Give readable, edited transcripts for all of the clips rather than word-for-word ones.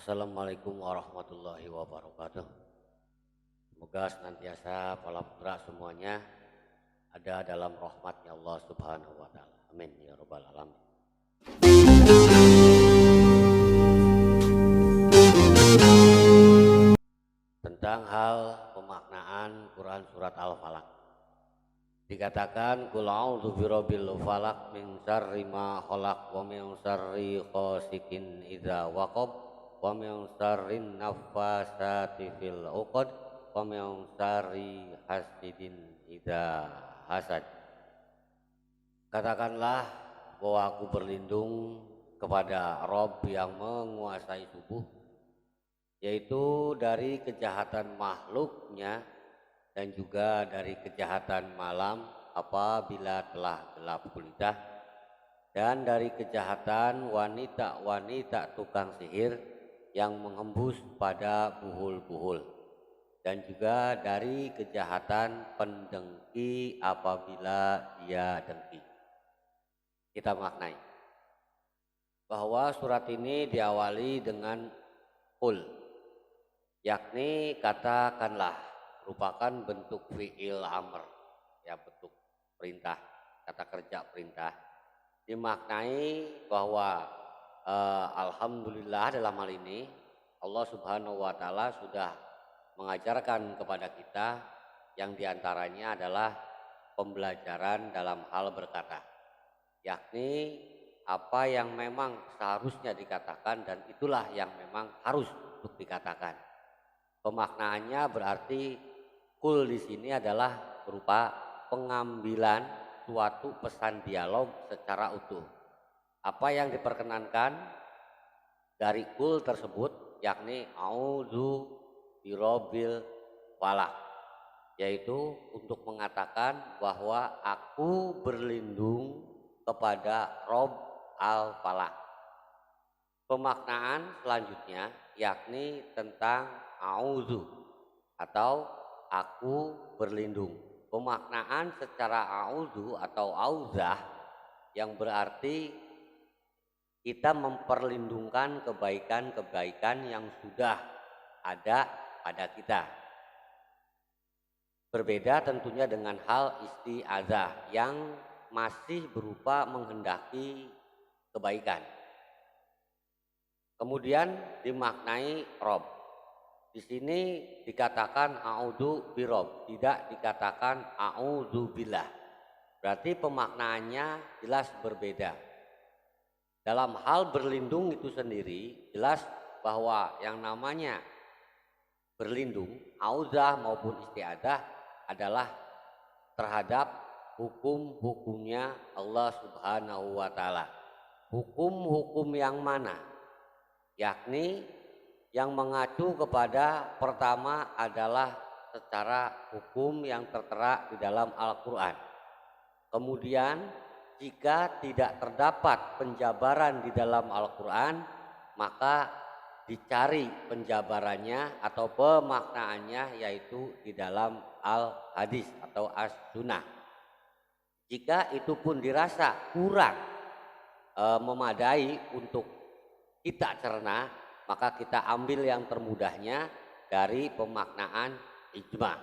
Assalamualaikum warahmatullahi wabarakatuh. Semoga senantiasa pola putra semuanya ada dalam rahmatnya Allah Subhanahu wa taala. Amin ya rabbal alamin. Tentang hal pemaknaan Quran surat Al-Falaq. Dikatakan qul a'udzu birabbil falaq min syarri ma khalaq wa min syarri ghasikin idza waqab wa min syarrin naffasati fil 'uqad wa min syarri hasidin idza hasad. Katakanlah bahwa aku berlindung kepada Rabb yang menguasai tubuh, yaitu dari kejahatan makhluknya dan juga dari kejahatan malam apabila telah gelap gulita, dan dari kejahatan wanita-wanita tukang sihir yang menghembus pada buhul-buhul, dan juga dari kejahatan pendengki apabila dia dengki. Kita maknai bahwa surat ini diawali dengan qul, yakni katakanlah, merupakan bentuk fi'il amr, ya, bentuk perintah, kata kerja perintah. Dimaknai bahwa alhamdulillah dalam hal ini Allah Subhanahu wa taala sudah mengajarkan kepada kita yang diantaranya adalah pembelajaran dalam hal berkata, yakni apa yang memang seharusnya dikatakan dan itulah yang memang harus untuk dikatakan. Pemaknaannya berarti qul di sini adalah berupa pengambilan suatu pesan dialog secara utuh. Apa yang diperkenankan dari qul tersebut yakni a'udzu birabbil falaq, yaitu untuk mengatakan bahwa aku berlindung kepada Rabb al-Falaq. Pemaknaan selanjutnya yakni tentang a'udzu atau aku berlindung. Pemaknaan secara a'udzu atau auzah yang berarti kita memperlindungkan kebaikan-kebaikan yang sudah ada pada kita. Berbeda tentunya dengan hal isti'adzah yang masih berupa menghendaki kebaikan. Kemudian dimaknai Rob. Di sini dikatakan a'udzu birob, tidak dikatakan a'udzu billah. Berarti pemaknaannya jelas berbeda. Dalam hal berlindung itu sendiri jelas bahwa yang namanya berlindung, auzah maupun isti'adzah adalah terhadap hukum-hukumnya Allah Subhanahu wa taala. Hukum-hukum yang mana? Yakni yang mengacu kepada pertama adalah secara hukum yang tertera di dalam Al-Quran. Kemudian jika tidak terdapat penjabaran di dalam Al-Quran, maka dicari penjabarannya atau pemaknaannya yaitu di dalam Al-Hadis atau As-Sunnah. Jika itu pun dirasa kurang memadai untuk kita cerna, maka kita ambil yang termudahnya dari pemaknaan ijma.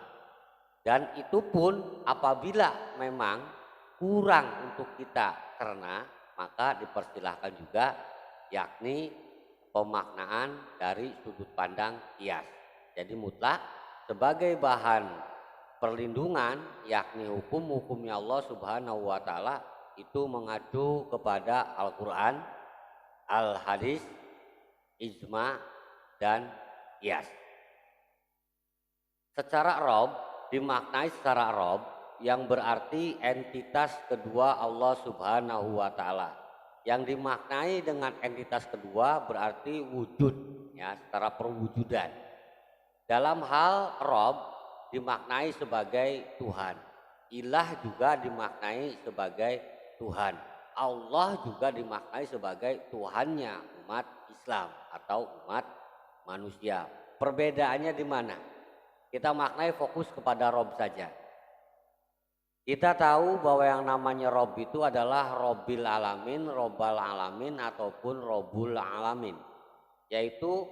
Dan itu pun apabila memang kurang untuk kita cerna, maka dipersilahkan juga yakni pemaknaan dari sudut pandang qiyas. Jadi mutlak sebagai bahan perlindungan yakni hukum-hukumnya Allah Subhanahu wa taala itu mengacu kepada Al-Qur'an, Al-Hadis, ijma dan qiyas. Secara Rabb dimaknai secara Rabb yang berarti entitas kedua Allah Subhanahu wa taala. Yang dimaknai dengan entitas kedua berarti wujud, ya, secara perwujudan. Dalam hal Rabb dimaknai sebagai Tuhan. Ilah juga dimaknai sebagai Tuhan. Allah juga dimaknai sebagai Tuhannya umat Islam atau umat manusia. Perbedaannya di mana? Kita maknai fokus kepada Rob saja. Kita tahu bahwa yang namanya Rob itu adalah Robbil Alamin, Robbal Alamin ataupun Robbul Alamin. Yaitu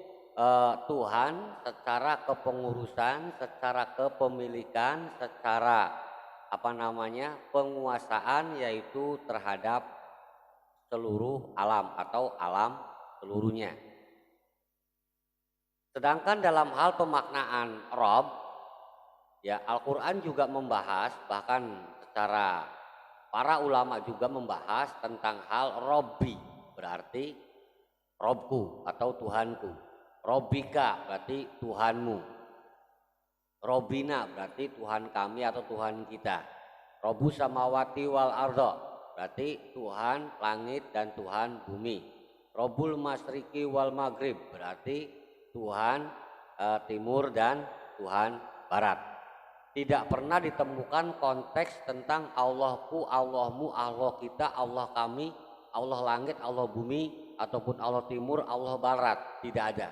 Tuhan secara kepengurusan, secara kepemilikan, secara penguasaan, yaitu terhadap seluruh alam atau alam seluruhnya. Sedangkan dalam hal pemaknaan Rob, ya Al-Quran juga membahas, bahkan secara para ulama juga membahas tentang hal Robbi, berarti Robku atau Tuhanku. Robika berarti Tuhanmu. Robina berarti Tuhan kami atau Tuhan kita. Robus samawati wal ardo berarti Tuhan langit dan Tuhan bumi. Robul masriki wal maghrib berarti Tuhan timur dan Tuhan barat. Tidak pernah ditemukan konteks tentang Allahku, Allahmu, Allah kita, Allah kami, Allah langit, Allah bumi, ataupun Allah timur, Allah barat. Tidak ada.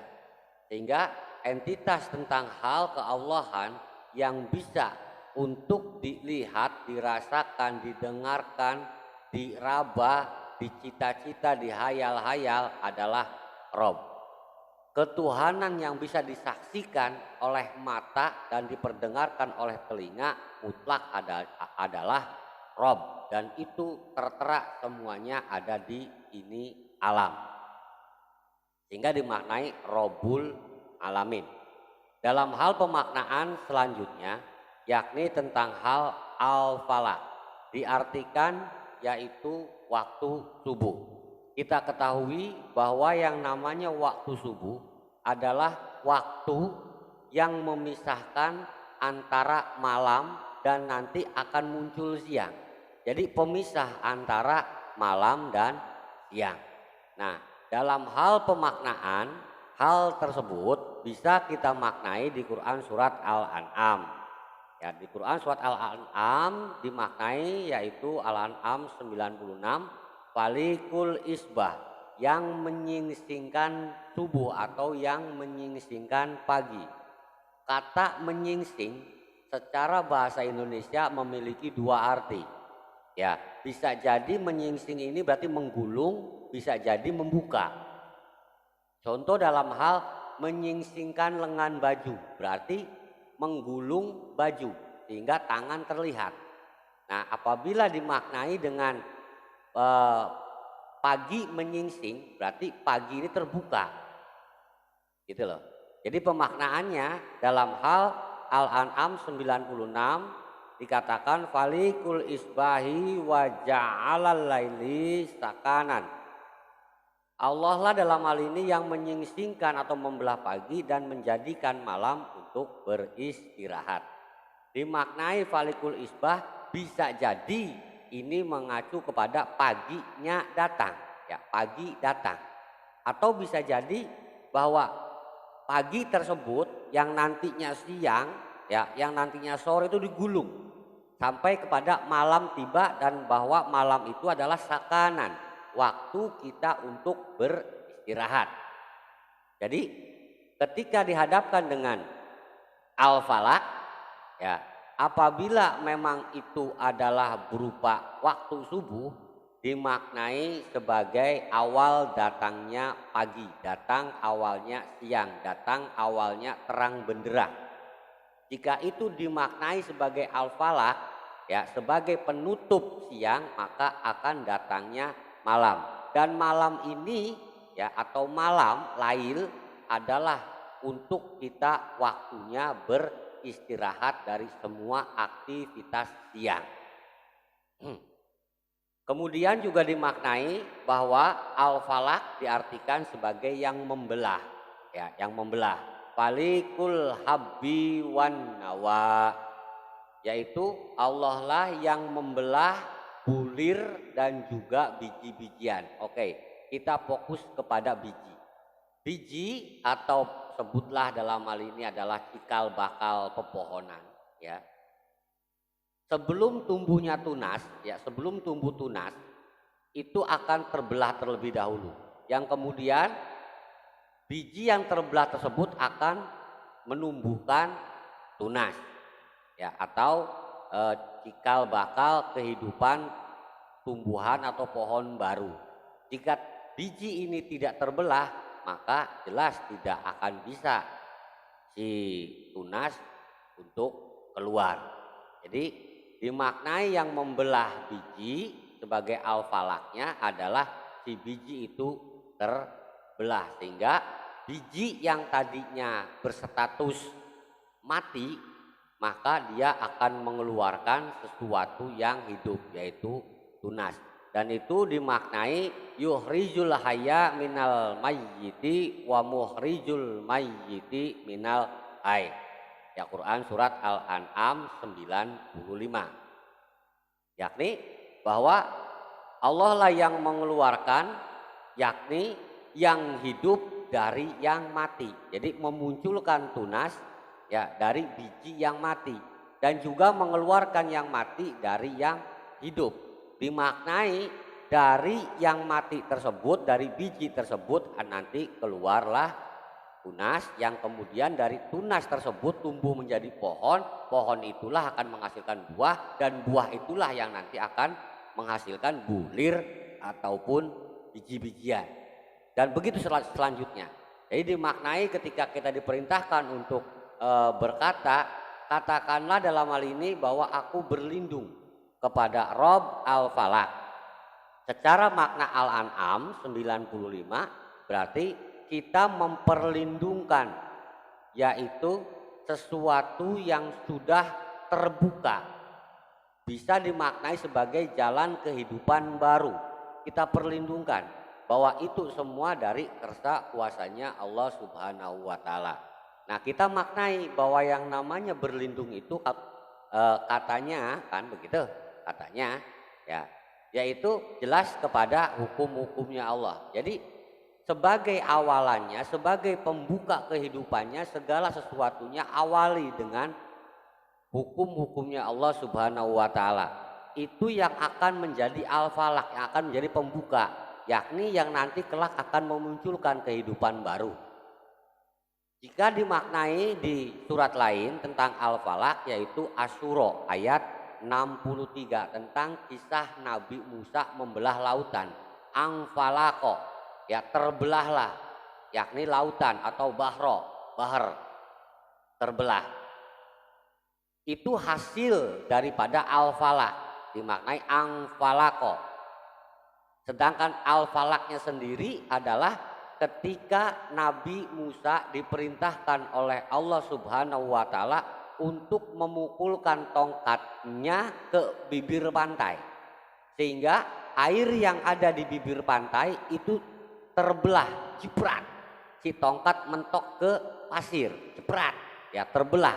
Sehingga entitas tentang hal keallahan yang bisa untuk dilihat, dirasakan, didengarkan, diraba, dicita-cita, dihayal-hayal adalah Rob. Ketuhanan yang bisa disaksikan oleh mata dan diperdengarkan oleh telinga mutlak adalah Rob. Dan itu tertera semuanya ada di ini alam. Sehingga dimaknai Robul Alamin. Dalam hal pemaknaan selanjutnya, yakni tentang hal al-falak, diartikan yaitu waktu subuh. Kita ketahui bahwa yang namanya waktu subuh adalah waktu yang memisahkan antara malam dan nanti akan muncul siang. Jadi pemisah antara malam dan siang. Nah, dalam hal pemaknaan, hal tersebut bisa kita maknai di Quran surat Al-An'am. Ya, di Quran surat Al-An'am dimaknai yaitu Al-An'am 96, falikul isbah, yang menyingsingkan subuh atau yang menyingsingkan pagi. Kata menyingsing secara bahasa Indonesia memiliki dua arti. Ya, bisa jadi menyingsing ini berarti menggulung, bisa jadi membuka. Contoh dalam hal menyingsingkan lengan baju berarti menggulung baju sehingga tangan terlihat. Nah, apabila dimaknai dengan pagi menyingsing berarti pagi ini terbuka. Gitu loh. Jadi pemaknaannya dalam hal Al-An'am 96 dikatakan falikul isbahi wa ja'alal laili sakanan. Allah lah dalam hal ini yang menyingsingkan atau membelah pagi dan menjadikan malam untuk beristirahat. Dimaknai falikul isbah bisa jadi ini mengacu kepada paginya datang, ya pagi datang. Atau bisa jadi bahwa pagi tersebut yang nantinya siang, ya yang nantinya sore itu digulung sampai kepada malam tiba, dan bahwa malam itu adalah sakanan, waktu kita untuk beristirahat. Jadi ketika dihadapkan dengan al-falak, ya apabila memang itu adalah berupa waktu subuh, dimaknai sebagai awal datangnya pagi, datang awalnya siang, datang awalnya terang benderang. Jika itu dimaknai sebagai al-falak, ya sebagai penutup siang, maka akan datangnya malam. Dan malam ini ya atau malam lail adalah untuk kita waktunya beristirahat dari semua aktivitas siang. Kemudian juga dimaknai bahwa al-falak diartikan sebagai yang membelah, ya yang membelah. Falikul habbi wan nawa, yaitu Allah lah yang membelah bulir dan juga biji-bijian. Oke, kita fokus kepada biji. Biji atau sebutlah dalam hal ini adalah cikal bakal pepohonan, ya. Sebelum tumbuhnya tunas, ya sebelum tumbuh tunas itu akan terbelah terlebih dahulu. Yang kemudian biji yang terbelah tersebut akan menumbuhkan tunas, ya atau cikal bakal kehidupan tumbuhan atau pohon baru. Jika biji ini tidak terbelah, maka jelas tidak akan bisa si tunas untuk keluar. Jadi dimaknai yang membelah biji sebagai al-falaknya adalah si biji itu terbelah, sehingga biji yang tadinya berstatus mati maka dia akan mengeluarkan sesuatu yang hidup, yaitu tunas. Dan itu dimaknai yuhrijul hayya minal mayyiti wa muhrijul mayyiti minal hayy. Ya, Quran surat Al-An'am 95. Yakni bahwa Allah lah yang mengeluarkan, yakni yang hidup dari yang mati. Jadi memunculkan tunas ya dari biji yang mati, dan juga mengeluarkan yang mati dari yang hidup. Dimaknai dari yang mati tersebut, dari biji tersebut nanti keluarlah tunas, yang kemudian dari tunas tersebut tumbuh menjadi pohon. Pohon itulah akan menghasilkan buah, dan buah itulah yang nanti akan menghasilkan bulir ataupun biji-bijian. Dan begitu selanjutnya. Jadi dimaknai ketika kita diperintahkan untuk berkata, katakanlah dalam hal ini bahwa aku berlindung kepada Rob al-Falak. Secara makna Al-An'am 95 berarti kita memperlindungkan, yaitu sesuatu yang sudah terbuka. Bisa dimaknai sebagai jalan kehidupan baru. Kita perlindungkan bahwa itu semua dari kersa kuasanya Allah Subhanahu wa Ta'ala. Nah, kita maknai bahwa yang namanya berlindung itu katanya kan begitu, katanya ya, yaitu jelas kepada hukum-hukumnya Allah. Jadi sebagai awalannya, sebagai pembuka kehidupannya, segala sesuatunya awali dengan hukum-hukumnya Allah Subhanahu wa Ta'ala. Itu yang akan menjadi al-falak, yang akan menjadi pembuka, yakni yang nanti kelak akan memunculkan kehidupan baru. Jika dimaknai di surat lain tentang al-falak, yaitu Asy-Syura ayat 63 tentang kisah Nabi Musa membelah lautan. Angfalako, ya terbelahlah, yakni lautan atau bahar terbelah. Itu hasil daripada al-falak, dimaknai angfalako. Sedangkan al-falaknya sendiri adalah ketika Nabi Musa diperintahkan oleh Allah Subhanahu wa Ta'ala untuk memukulkan tongkatnya ke bibir pantai, sehingga air yang ada di bibir pantai itu terbelah, jiprat. Si tongkat mentok ke pasir, jiprat, ya terbelah.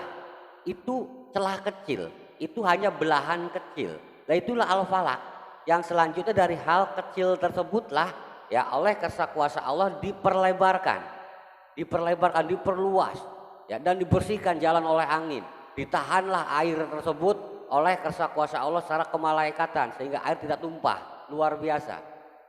Itu celah kecil, itu hanya belahan kecil. Nah, itulah al-falak. Yang selanjutnya dari hal kecil tersebutlah ya oleh kersa kuasa Allah diperlebarkan, diperluas ya, dan dibersihkan jalan oleh angin. Ditahanlah air tersebut oleh kersa kuasa Allah secara kemalaikatan sehingga air tidak tumpah, luar biasa.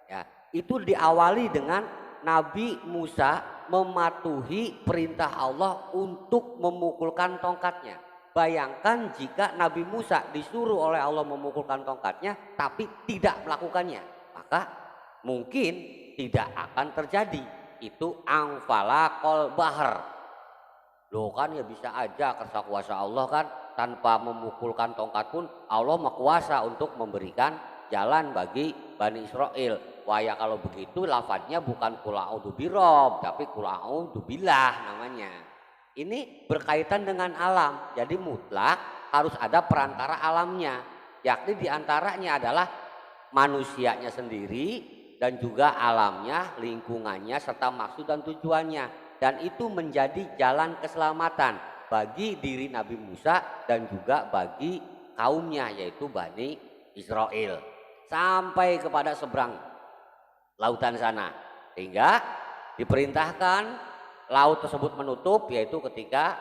Ya, itu diawali dengan Nabi Musa mematuhi perintah Allah untuk memukulkan tongkatnya. Bayangkan jika Nabi Musa disuruh oleh Allah memukulkan tongkatnya tapi tidak melakukannya, maka mungkin tidak akan terjadi. Itu angfalakol bahar. Loh kan ya bisa aja kersa kuasa Allah kan tanpa memukulkan tongkat pun Allah mah kuasa untuk memberikan jalan bagi Bani Israel. Wah ya kalau begitu lafadznya bukan qul a'udzu birob tapi qul a'udzu billah namanya. Ini berkaitan dengan alam. Jadi mutlak harus ada perantara alamnya. Yakni diantaranya adalah manusianya sendiri dan juga alamnya, lingkungannya, serta maksud dan tujuannya. Dan itu menjadi jalan keselamatan bagi diri Nabi Musa dan juga bagi kaumnya, yaitu Bani Israel. Sampai kepada seberang lautan sana. Sehingga diperintahkan laut tersebut menutup, yaitu ketika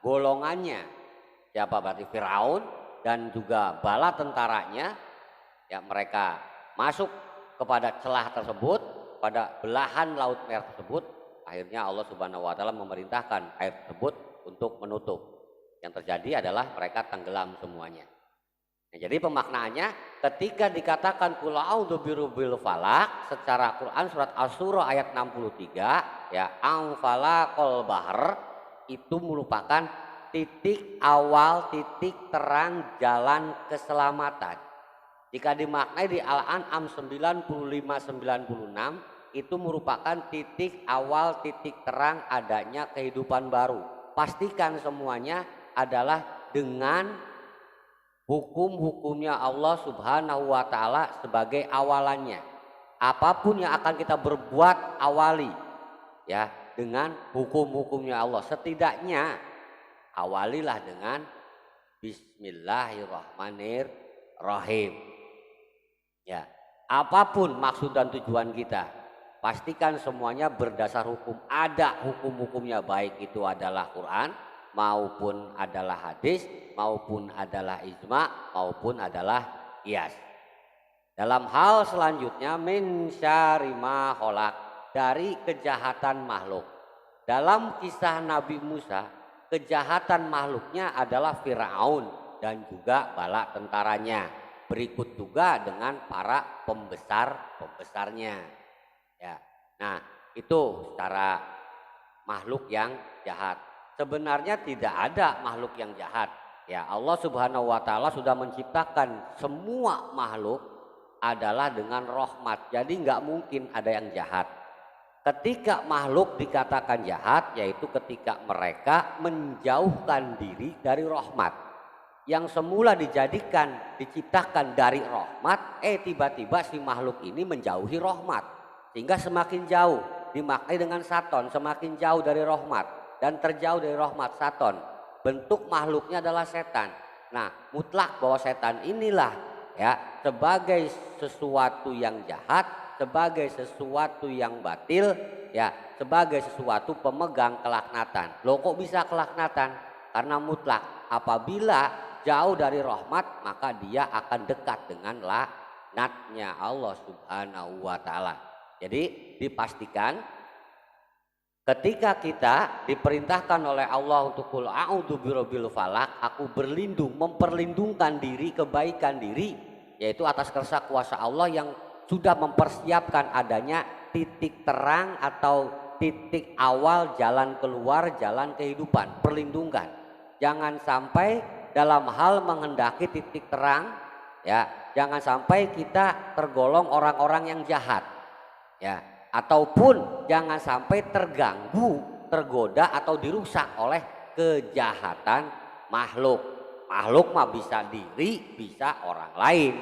golongannya, siapa berarti Firaun dan juga bala tentaranya, ya mereka masuk kepada celah tersebut, pada belahan laut merah tersebut. Akhirnya Allah Subhanahu wa Ta'ala memerintahkan air tersebut untuk menutup. Yang terjadi adalah mereka tenggelam semuanya. Nah, jadi pemaknaannya ketika dikatakan qul a'udzu birabbil falaq secara Quran surat Asy-Syura ayat 63 ya amfalaqal bahr itu merupakan titik awal, titik terang jalan keselamatan. Jika dimaknai di Al-An'am 95-96 itu merupakan titik awal, titik terang adanya kehidupan baru. Pastikan semuanya adalah dengan hukum-hukumnya Allah Subhanahu wa Ta'ala sebagai awalannya. Apapun yang akan kita berbuat awali ya dengan hukum-hukumnya Allah. Setidaknya awalilah dengan Bismillahirrahmanirrahim. Ya, apapun maksud dan tujuan kita, pastikan semuanya berdasar hukum. Ada hukum-hukumnya, baik itu adalah Quran maupun adalah hadis, maupun adalah ijma, maupun adalah qiyas. Dalam hal selanjutnya min syarri ma khalaq, dari kejahatan makhluk. Dalam kisah Nabi Musa, kejahatan makhluknya adalah Firaun dan juga bala tentaranya. Berikut juga dengan para pembesarnya. Ya. Nah, itu secara makhluk yang jahat. Sebenarnya tidak ada makhluk yang jahat. Ya, Allah Subhanahu wa Ta'ala sudah menciptakan semua makhluk adalah dengan rahmat. Jadi nggak mungkin ada yang jahat. Ketika makhluk dikatakan jahat, yaitu ketika mereka menjauhkan diri dari rahmat. Yang semula diciptakan dari rahmat, tiba-tiba si makhluk ini menjauhi rahmat, sehingga semakin jauh, dimaknai dengan saton, semakin jauh dari rahmat dan terjauh dari rahmat saton. Bentuk makhluknya adalah setan. Nah, mutlak bahwa setan inilah ya sebagai sesuatu yang jahat, sebagai sesuatu yang batil, ya sebagai sesuatu pemegang kelaknatan. Loh kok bisa kelaknatan? Karena mutlak apabila jauh dari rahmat maka dia akan dekat dengan laknatnya Allah Subhanahu wa Ta'ala. Jadi dipastikan ketika kita diperintahkan oleh Allah untuk qul a'udzu birabbil falaq, aku berlindung, memperlindungkan diri, kebaikan diri, yaitu atas kersa kuasa Allah yang sudah mempersiapkan adanya titik terang atau titik awal jalan keluar, jalan kehidupan. Perlindungan, jangan sampai dalam hal menghendaki titik terang, ya jangan sampai kita tergolong orang-orang yang jahat, ya ataupun jangan sampai terganggu, tergoda atau dirusak oleh kejahatan makhluk. Makhluk mah bisa diri, bisa orang lain.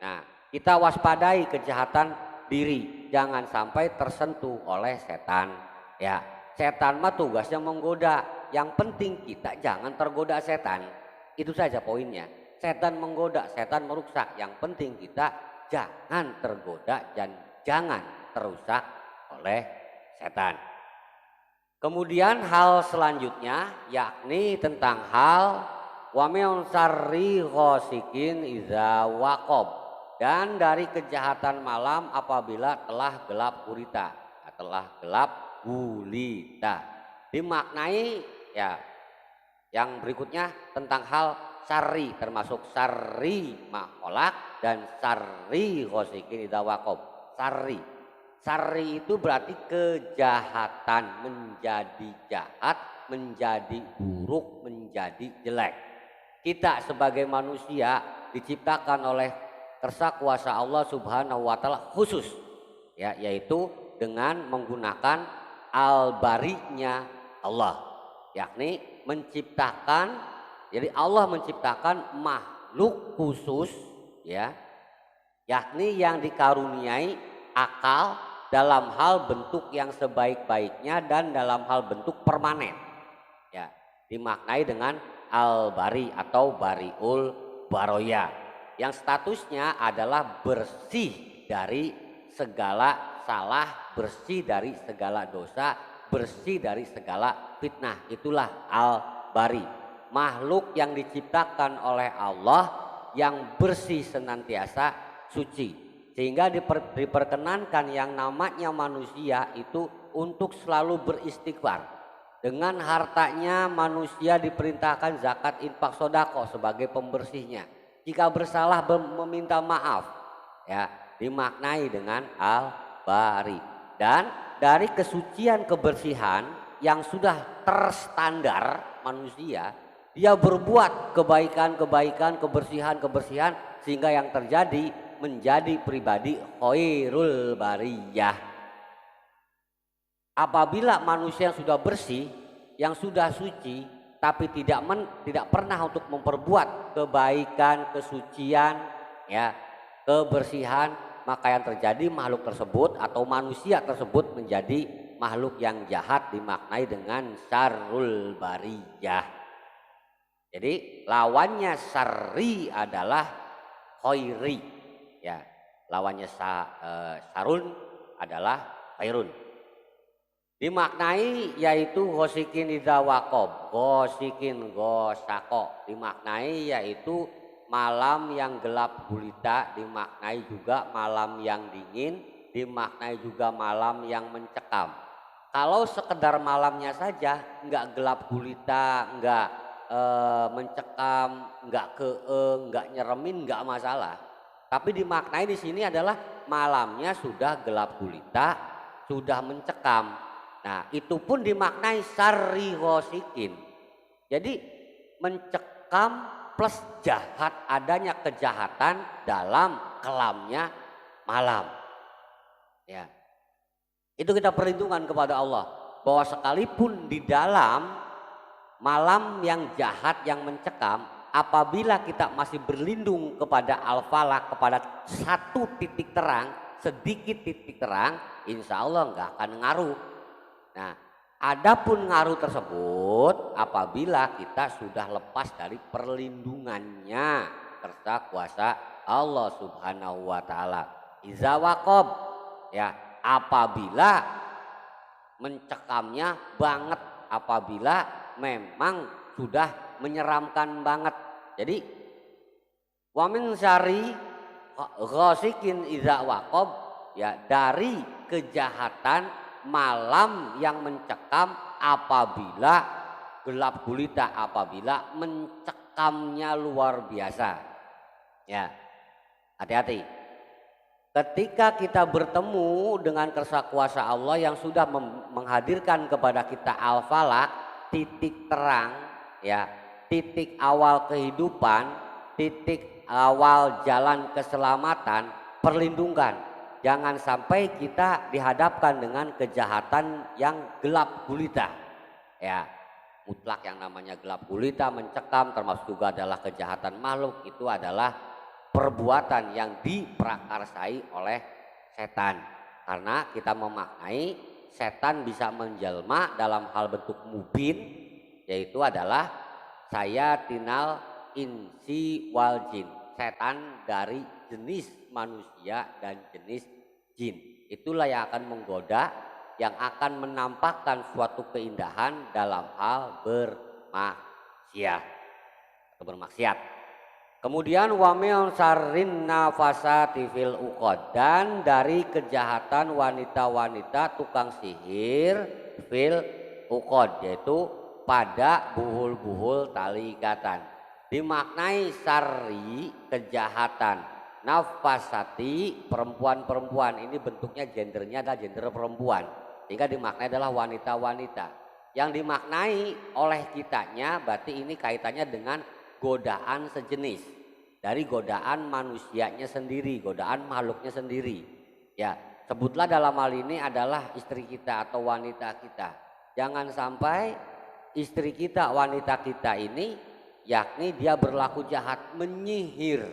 Nah, kita waspadai kejahatan diri, jangan sampai tersentuh oleh setan. Ya, setan mah tugasnya menggoda. Yang penting kita jangan tergoda setan. Itu saja poinnya. Setan menggoda, setan merusak. Yang penting kita jangan tergoda dan jangan terusak oleh setan. Kemudian hal selanjutnya yakni tentang hal wa min syarri ghasikin idza waqab, dan dari kejahatan malam apabila telah gelap gulita, telah gelap gulita. Dimaknai ya yang berikutnya tentang hal syarri, termasuk syarri ma khalaq dan syarri ghasikin idza waqab. Syarri itu berarti kejahatan, menjadi jahat, menjadi buruk, menjadi jelek. Kita sebagai manusia diciptakan oleh kersa kuasa Allah Subhanahu wa Ta'ala khusus, ya, yaitu dengan menggunakan al-bari'nya Allah, yakni menciptakan. Jadi Allah menciptakan makhluk khusus, ya, yakni yang dikaruniai akal dalam hal bentuk yang sebaik-baiknya dan dalam hal bentuk permanen, ya, dimaknai dengan al-bari atau bariul baroya, yang statusnya adalah bersih dari segala salah, bersih dari segala dosa, bersih dari segala fitnah. Itulah al-bari, makhluk yang diciptakan oleh Allah yang bersih senantiasa suci, sehingga diperkenankan yang namanya manusia itu untuk selalu beristighfar. Dengan hartanya manusia diperintahkan zakat, infak, sodako sebagai pembersihnya. Jika bersalah meminta maaf, ya, dimaknai dengan al-bari. Dan dari kesucian kebersihan yang sudah terstandar manusia, dia berbuat kebaikan-kebaikan, kebersihan-kebersihan sehingga yang terjadi menjadi pribadi khairul bariyah. Apabila manusia yang sudah bersih, yang sudah suci, tapi tidak pernah untuk memperbuat kebaikan, kesucian, ya, kebersihan, maka yang terjadi makhluk tersebut atau manusia tersebut menjadi makhluk yang jahat, dimaknai dengan syarrul bariyah. Jadi lawannya syarri adalah khairi, ya. Lawannya syarrun adalah khairun. Dimaknai yaitu ghosikin idza waqab, ghosikin ghosako, dimaknai yaitu malam yang gelap gulita, dimaknai juga malam yang dingin, dimaknai juga malam yang mencekam. Kalau sekedar malamnya saja, enggak gelap gulita, enggak mencekam, enggak enggak nyeremin, enggak masalah. Tapi dimaknai di sini adalah malamnya sudah gelap gulita, sudah mencekam. Nah, itu pun dimaknai syarri ghosikin. Jadi mencekam plus jahat, adanya kejahatan dalam kelamnya malam. Ya. Itu kita perlindungan kepada Allah bahwa sekalipun di dalam malam yang jahat yang mencekam, apabila kita masih berlindung kepada al-falaq, kepada satu titik terang, sedikit titik terang, insya Allah nggak akan ngaruh. Nah, adapun ngaruh tersebut apabila kita sudah lepas dari perlindungannya serta kuasa Allah Subhanahu wa taala. Iza waqab, ya, apabila mencekamnya banget, apabila memang sudah menyeramkan banget. Jadi wa min syarri ghasikin iza waqab, ya, dari kejahatan malam yang mencekam apabila gelap gulita, apabila mencekamnya luar biasa. Ya, hati-hati. Ketika kita bertemu dengan kersa kuasa Allah yang sudah menghadirkan kepada kita al-falaq, titik terang, ya, titik awal kehidupan, titik awal jalan keselamatan, perlindungan. Jangan sampai kita dihadapkan dengan kejahatan yang gelap gulita. Ya, mutlak yang namanya gelap gulita, mencekam, termasuk juga adalah kejahatan makhluk, itu adalah perbuatan yang diprakarsai oleh setan. Karena kita memaknai setan bisa menjelma dalam hal bentuk mubin, yaitu adalah sayatinal insi wal jin, setan dari jenis manusia dan jenis jin. Itulah yang akan menggoda, yang akan menampakkan suatu keindahan dalam hal bermaksiat atau bermaksiat. Kemudian wamil sarin nafasati fil uqad, dan dari kejahatan wanita-wanita tukang sihir fil uqad, yaitu pada buhul-buhul tali ikatan. Dimaknai syarri kejahatan, nafasati perempuan-perempuan, ini bentuknya gendernya adalah gender perempuan, sehingga dimaknai adalah wanita-wanita. Yang dimaknai oleh kitanya berarti ini kaitannya dengan godaan sejenis, dari godaan manusianya sendiri, godaan makhluknya sendiri. Ya, sebutlah dalam hal ini adalah istri kita atau wanita kita. Jangan sampai istri kita, wanita kita ini, yakni dia berlaku jahat, menyihir.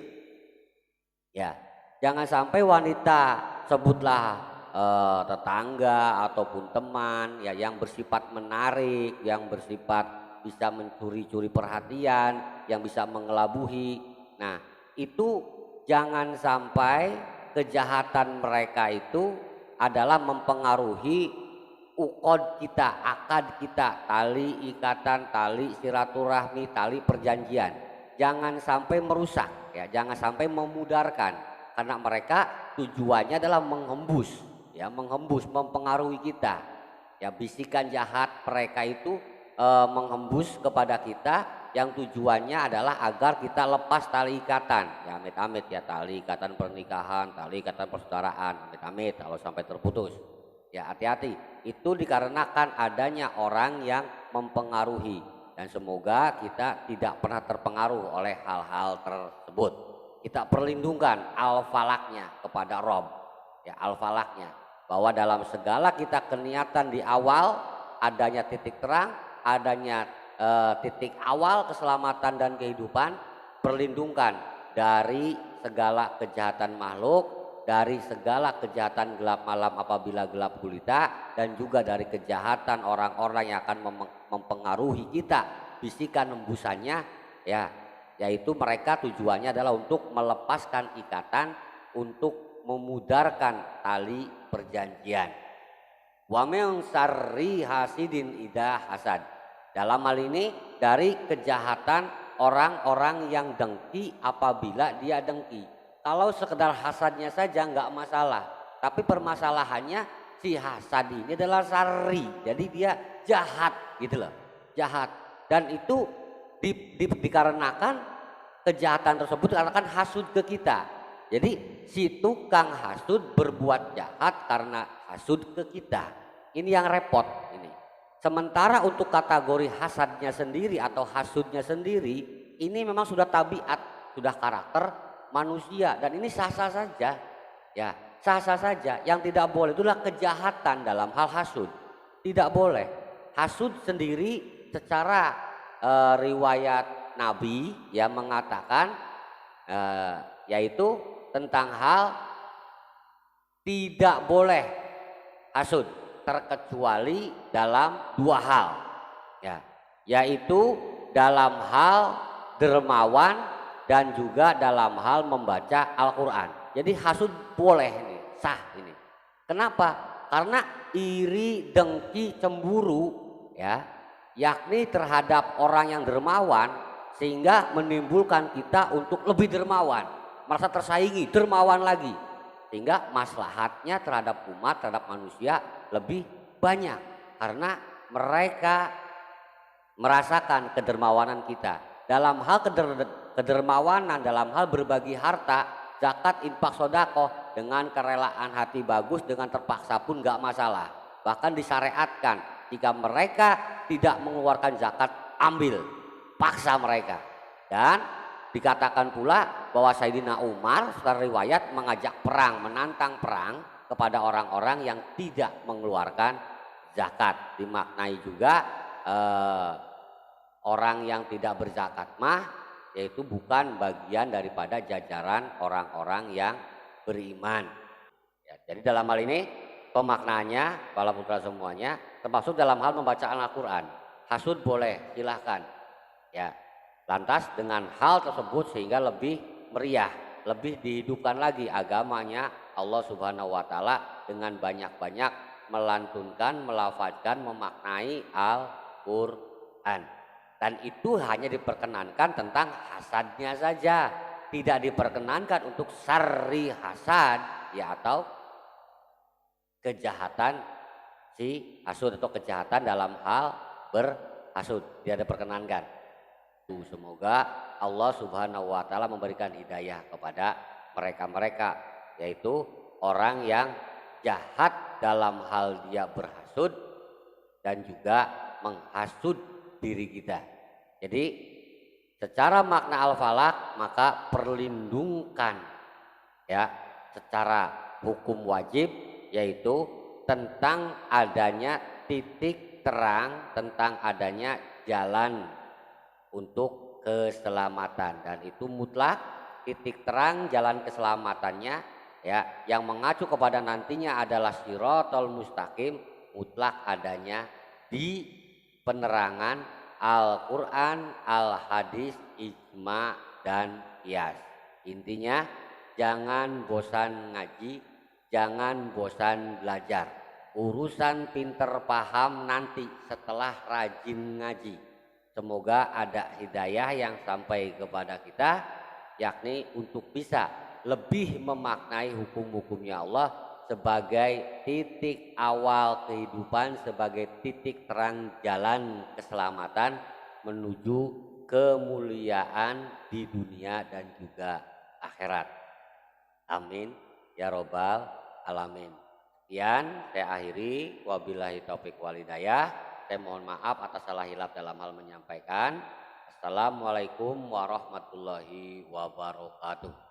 Ya, jangan sampai wanita, sebutlah tetangga ataupun teman, ya, yang bersifat menarik, yang bersifat bisa mencuri-curi perhatian, yang bisa mengelabuhi. Nah, itu jangan sampai kejahatan mereka itu adalah mempengaruhi uqad kita, akad kita, tali ikatan, tali silaturahmi, tali perjanjian. Jangan sampai merusak. Ya, jangan sampai memudarkan, karena mereka tujuannya adalah menghembus, ya, menghembus, mempengaruhi kita. Ya, bisikan jahat mereka itu menghembus kepada kita yang tujuannya adalah agar kita lepas tali ikatan. Ya amit-amit ya, tali ikatan pernikahan, tali ikatan persaudaraan, amit-amit kalau sampai terputus. Ya hati-hati, itu dikarenakan adanya orang yang mempengaruhi, dan semoga kita tidak pernah terpengaruh oleh hal-hal tersebut. Kita perlindungan al-falaknya kepada Rob, ya al-falaknya, bahwa dalam segala kita keniatan di awal adanya titik terang, adanya titik awal keselamatan dan kehidupan, perlindungan dari segala kejahatan makhluk, dari segala kejahatan gelap malam apabila gelap gulita, dan juga dari kejahatan orang-orang yang akan mempengaruhi kita, bisikan embusannya, ya, yaitu mereka tujuannya adalah untuk melepaskan ikatan, untuk memudarkan tali perjanjian. Wa min syarri hasidin idza hasad. Dalam hal ini dari kejahatan orang-orang yang dengki apabila dia dengki. Kalau sekedar hasadnya saja nggak masalah, tapi permasalahannya si hasad ini adalah syarri, jadi dia jahat gitu loh, jahat. Dan itu dikarenakan kejahatan tersebut dikarenakan hasud ke kita. Jadi si tukang hasud berbuat jahat karena hasud ke kita. Ini yang repot ini. Sementara untuk kategori hasadnya sendiri atau hasudnya sendiri, ini memang sudah tabiat, sudah karakter manusia, dan ini sah-sah saja. Ya, sah-sah saja. Yang tidak boleh itulah kejahatan dalam hal hasud. Tidak boleh. Hasud sendiri secara riwayat Nabi yang mengatakan yaitu tentang hal tidak boleh hasud terkecuali dalam dua hal, ya, yaitu dalam hal dermawan dan juga dalam hal membaca Al-Quran. Jadi hasud boleh ini, sah ini. Kenapa? Karena iri, dengki, cemburu, ya, yakni terhadap orang yang dermawan, sehingga menimbulkan kita untuk lebih dermawan, merasa tersaingi, dermawan lagi, sehingga maslahatnya terhadap umat, terhadap manusia lebih banyak karena mereka merasakan kedermawanan kita. Dalam hal kedermawanan, dalam hal berbagi harta, zakat, infak, sodako, dengan kerelaan hati bagus, dengan terpaksa pun gak masalah. Bahkan disyariatkan jika mereka tidak mengeluarkan zakat, ambil, paksa mereka. Dan dikatakan pula bahwa Sayyidina Umar secara riwayat mengajak perang, menantang perang kepada orang-orang yang tidak mengeluarkan zakat. Dimaknai juga orang yang tidak berzakat mah yaitu bukan bagian daripada jajaran orang-orang yang beriman. Ya, jadi dalam hal ini pemaknaannya para putra semuanya termasuk dalam hal membaca Al-Quran. Hasud boleh, silahkan. Ya, lantas dengan hal tersebut sehingga lebih meriah, lebih dihidupkan lagi agamanya Allah Subhanahu wa Ta'ala dengan banyak-banyak melantunkan, melafazkan, memaknai Al-Quran. Dan itu hanya diperkenankan tentang hasadnya saja, tidak diperkenankan untuk syarri hasad, ya, atau kejahatan si hasud atau kejahatan dalam hal berhasud, tidak diperkenankan. Semoga Allah Subhanahu wa Ta'ala memberikan hidayah kepada mereka-mereka, yaitu orang yang jahat dalam hal dia berhasud dan juga menghasud diri kita. Jadi secara makna al-falak maka perlindungan, ya, secara hukum wajib, yaitu tentang adanya titik terang, tentang adanya jalan untuk keselamatan, dan itu mutlak titik terang jalan keselamatannya, ya, yang mengacu kepada nantinya adalah Shiratal Mustaqim, mutlak adanya di penerangan Al-Quran, Al-Hadis, Ijma, dan Qiyas. Intinya jangan bosan ngaji, jangan bosan belajar. Urusan pinter paham nanti setelah rajin ngaji. Semoga ada hidayah yang sampai kepada kita, yakni untuk bisa lebih memaknai hukum-hukumnya Allah sebagai titik awal kehidupan, sebagai titik terang jalan keselamatan menuju kemuliaan di dunia dan juga akhirat. Amin ya robbal alamin. Sekian saya akhiri, wabillahi taufik walhidayah. Saya mohon maaf atas salah hilaf dalam hal menyampaikan. Assalamualaikum warahmatullahi wabarakatuh.